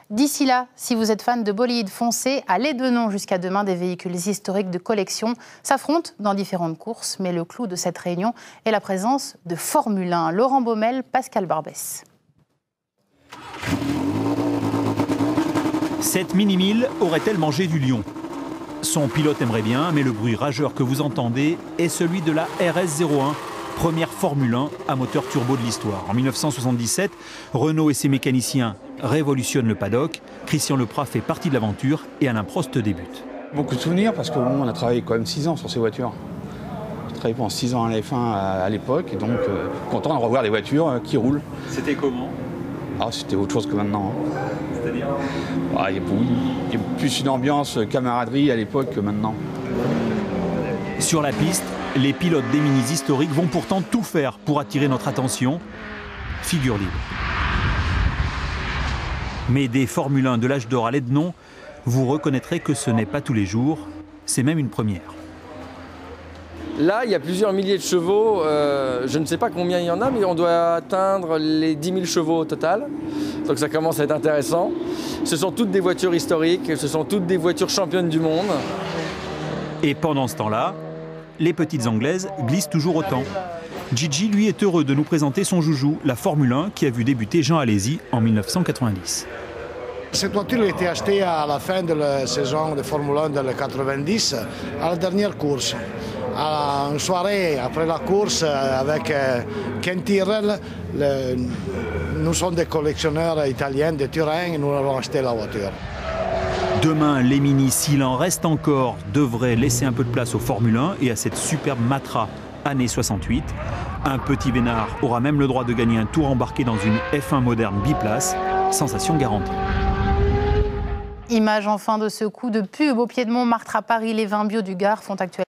D'ici là, si vous êtes fan de bolide, foncez à Lédenon jusqu'à demain. Des véhicules historiques de collection s'affrontent dans différentes courses. Mais le clou de cette réunion est la présence de Formule 1. Laurent Baumel, Pascal Barbès. Cette mini-mille aurait-elle mangé du lion? Son pilote aimerait bien, mais le bruit rageur que vous entendez est celui de la RS01, première Formule 1 à moteur turbo de l'histoire. En 1977, Renault et ses mécaniciens révolutionnent le paddock. Christian Leprat fait partie de l'aventure et Alain Prost débute. Beaucoup de souvenirs parce qu'on a travaillé quand même 6 ans sur ces voitures. J'ai travaillé pendant 6 ans à la F1 à l'époque, et donc content de revoir des voitures qui roulent. C'était comment? C'était autre chose que maintenant. C'est-à-dire? Il y a plus une ambiance camaraderie à l'époque que maintenant. Sur la piste, les pilotes des minis historiques vont pourtant tout faire pour attirer notre attention. Figure libre. Mais des Formule 1 de l'âge d'or à Lédenon, vous reconnaîtrez que ce n'est pas tous les jours, c'est même une première. Là, il y a plusieurs milliers de chevaux, je ne sais pas combien il y en a, mais on doit atteindre les 10 000 chevaux au total. Donc ça commence à être intéressant. Ce sont toutes des voitures historiques, ce sont toutes des voitures championnes du monde. Et pendant ce temps-là, les petites Anglaises glissent toujours autant. Gigi, lui, est heureux de nous présenter son joujou, la Formule 1, qui a vu débuter Jean Alesi en 1990. Cette voiture a été achetée à la fin de la saison de Formule 1 de 90, à la dernière course. À une soirée après la course avec Ken Tyrrell, nous sommes des collectionneurs italiens de Turin et nous avons acheté la voiture. Demain, les minis, s'il en reste encore, devraient laisser un peu de place aux Formule 1 et à cette superbe Matra année 68. Un petit vénard aura même le droit de gagner un tour embarqué dans une F1 moderne biplace, sensation garantie. Image enfin de ce coup de pub au pied de Montmartre à Paris. Les vins bio du Gard font actuellement